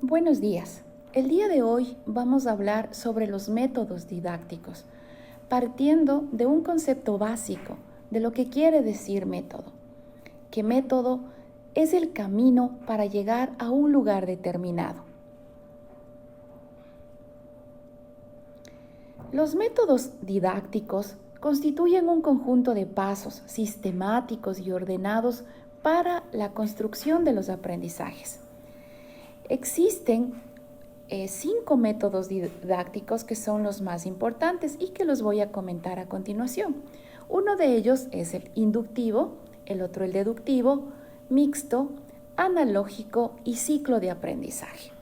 Buenos días. El día de hoy vamos a hablar sobre los métodos didácticos, partiendo de un concepto básico de lo que quiere decir método. Que método es el camino para llegar a un lugar determinado. Los métodos didácticos constituyen un conjunto de pasos sistemáticos y ordenados para la construcción de los aprendizajes. Existen 5 métodos didácticos que son los más importantes y que los voy a comentar a continuación. Uno de ellos es el inductivo, el otro el deductivo, mixto, analógico y ciclo de aprendizaje.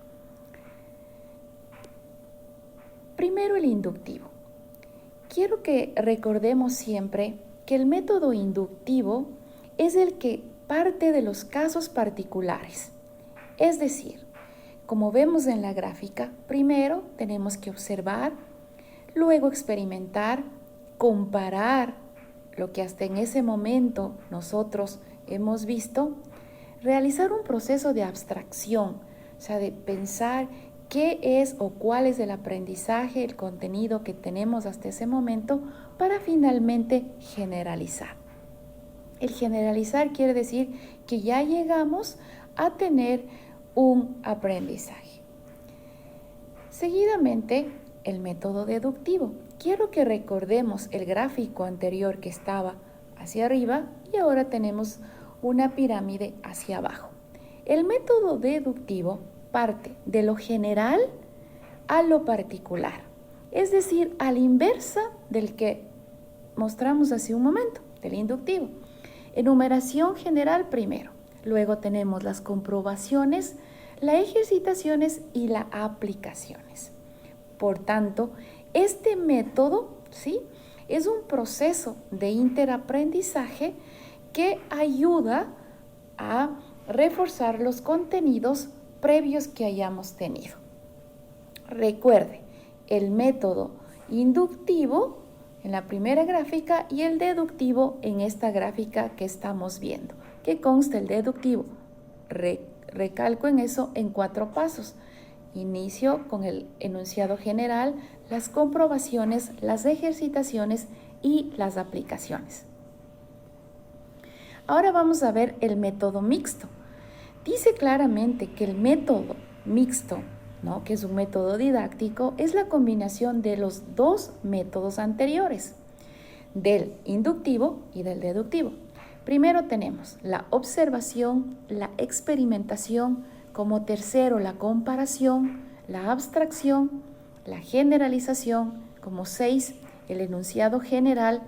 Primero el inductivo. Quiero que recordemos siempre que el método inductivo es el que parte de los casos particulares. Es decir, como vemos en la gráfica, primero tenemos que observar, luego experimentar, comparar lo que hasta en ese momento nosotros hemos visto, realizar un proceso de abstracción, o sea, de pensar qué es o cuál es el aprendizaje, el contenido que tenemos hasta ese momento para finalmente generalizar. El generalizar quiere decir que ya llegamos a tener un aprendizaje. Seguidamente, el método deductivo. Quiero que recordemos el gráfico anterior que estaba hacia arriba y ahora tenemos una pirámide hacia abajo. El método deductivo parte de lo general a lo particular, es decir, a la inversa del que mostramos hace un momento, del inductivo. Enumeración general primero, luego tenemos las comprobaciones, las ejercitaciones y las aplicaciones. Por tanto, este método, ¿sí?, es un proceso de interaprendizaje que ayuda a reforzar los contenidos previos que hayamos tenido. Recuerde, el método inductivo en la primera gráfica y el deductivo en esta gráfica que estamos viendo. ¿Qué consta el deductivo? Recalco en eso en 4 pasos. Inicio con el enunciado general, las comprobaciones, las ejercitaciones y las aplicaciones. Ahora vamos a ver el método mixto. Dice claramente que el método mixto, ¿no?, que es un método didáctico, es la combinación de los 2 métodos anteriores, del inductivo y del deductivo. Primero tenemos la observación, la experimentación, como tercero la comparación, la abstracción, la generalización, como 6 el enunciado general,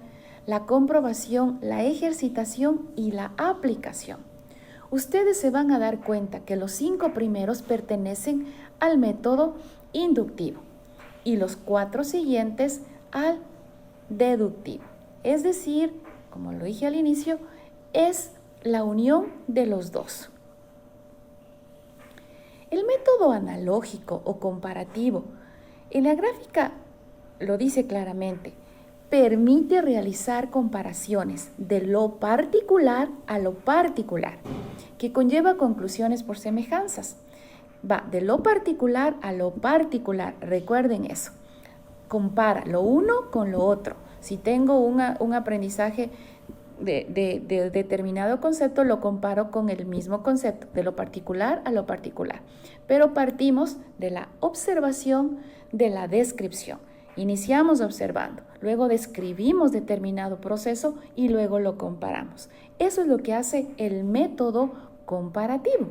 la comprobación, la ejercitación y la aplicación. Ustedes se van a dar cuenta que los 5 primeros pertenecen al método inductivo y los 4 siguientes al deductivo. Es decir, como lo dije al inicio, es la unión de los 2. El método analógico o comparativo, en la gráfica lo dice claramente, permite realizar comparaciones de lo particular a lo particular, que conlleva conclusiones por semejanzas. Va de lo particular a lo particular, recuerden eso. Compara lo uno con lo otro. Si tengo un aprendizaje de determinado concepto, lo comparo con el mismo concepto, de lo particular a lo particular. Pero partimos de la observación, de la descripción. Iniciamos observando, luego describimos determinado proceso y luego lo comparamos. Eso es lo que hace el método comparativo.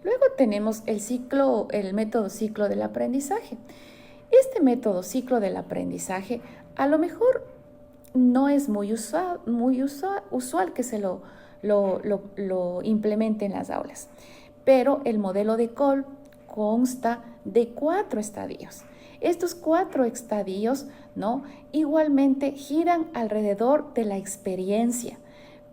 Luego tenemos el método ciclo del aprendizaje. Este método ciclo del aprendizaje a lo mejor no es muy usual que se lo implemente en las aulas, pero el modelo de Kolb consta de 4 estadios. Estos 4 estadios, ¿no?, igualmente giran alrededor de la experiencia,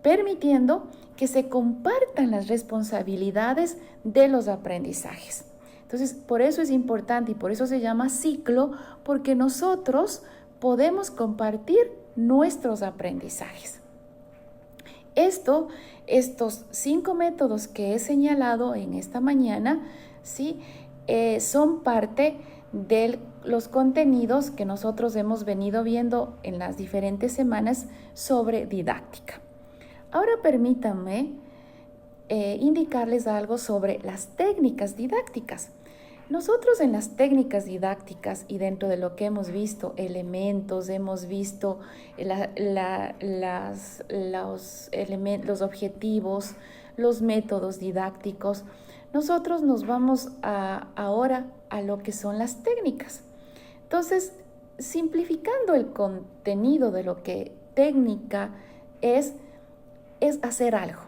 permitiendo que se compartan las responsabilidades de los aprendizajes. Entonces, por eso es importante y por eso se llama ciclo, porque nosotros podemos compartir nuestros aprendizajes. Estos 5 métodos que he señalado en esta mañana, ¿sí? Son parte de los contenidos que nosotros hemos venido viendo en las diferentes semanas sobre didáctica. Ahora permítanme indicarles algo sobre las técnicas didácticas. Nosotros en las técnicas didácticas y dentro de lo que hemos visto, elementos, hemos visto los objetivos, los métodos didácticos, nosotros nos vamos ahora a lo que son las técnicas. Entonces, simplificando el contenido de lo que técnica es hacer algo.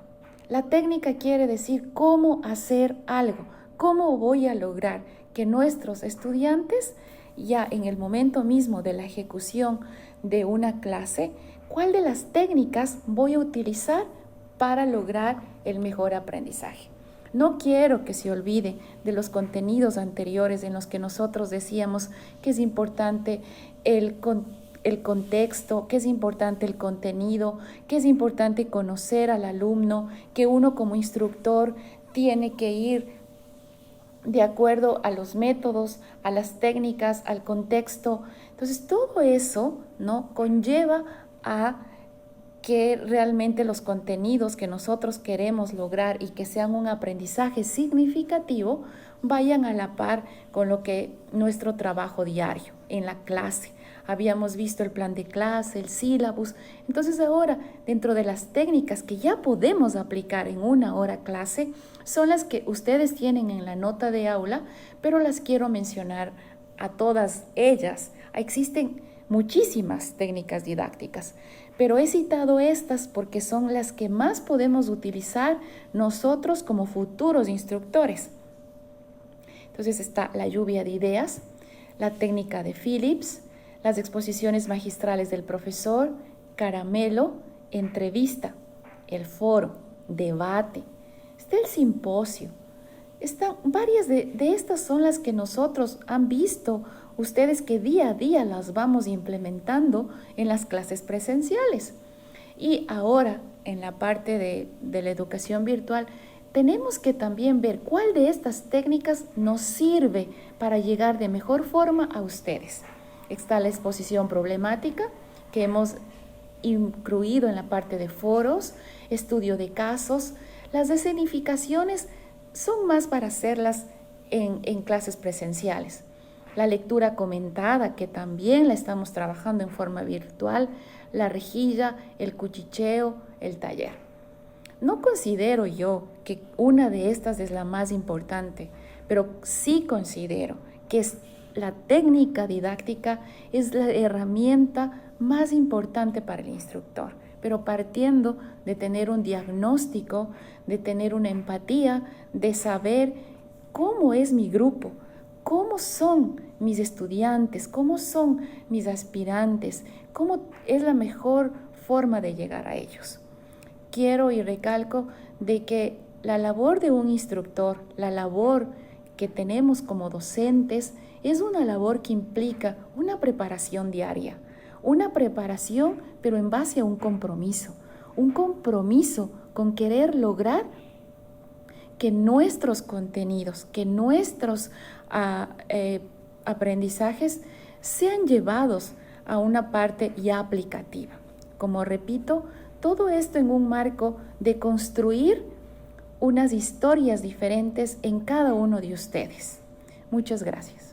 La técnica quiere decir cómo hacer algo. ¿Cómo voy a lograr que nuestros estudiantes, ya en el momento mismo de la ejecución de una clase, cuál de las técnicas voy a utilizar para lograr el mejor aprendizaje? No quiero que se olvide de los contenidos anteriores en los que nosotros decíamos que es importante el contexto, que es importante el contenido, que es importante conocer al alumno, que uno como instructor tiene que ir de acuerdo a los métodos, a las técnicas, al contexto. Entonces, todo eso, ¿no?, conlleva a que realmente los contenidos que nosotros queremos lograr y que sean un aprendizaje significativo vayan a la par con lo que nuestro trabajo diario en la clase. Habíamos visto el plan de clase, el sílabus. Entonces ahora, dentro de las técnicas que ya podemos aplicar en una hora clase, son las que ustedes tienen en la nota de aula, pero las quiero mencionar a todas ellas. Existen muchísimas técnicas didácticas, pero he citado estas porque son las que más podemos utilizar nosotros como futuros instructores. Entonces está la lluvia de ideas, la técnica de Phillips, las exposiciones magistrales del profesor, caramelo, entrevista, el foro, debate, está el simposio. Varias de estas son las que nosotros han visto ustedes que día a día las vamos implementando en las clases presenciales. Y ahora, en la parte de la educación virtual, tenemos que también ver cuál de estas técnicas nos sirve para llegar de mejor forma a ustedes. Está la exposición problemática que hemos incluido en la parte de foros, estudio de casos. Las escenificaciones son más para hacerlas en clases presenciales. La lectura comentada, que también la estamos trabajando en forma virtual, la rejilla, el cuchicheo, el taller. No considero yo que una de estas es la más importante, pero sí considero que la técnica didáctica es la herramienta más importante para el instructor, pero partiendo de tener un diagnóstico, de tener una empatía, de saber cómo es mi grupo, cómo son mis estudiantes, cómo son mis aspirantes, cómo es la mejor forma de llegar a ellos. Quiero y recalco de que la labor de un instructor, la labor que tenemos como docentes, es una labor que implica una preparación diaria, una preparación pero en base a un compromiso con querer lograr que nuestros contenidos, que nuestros aprendizajes sean llevados a una parte ya aplicativa. Como repito, todo esto en un marco de construir unas historias diferentes en cada uno de ustedes. Muchas gracias.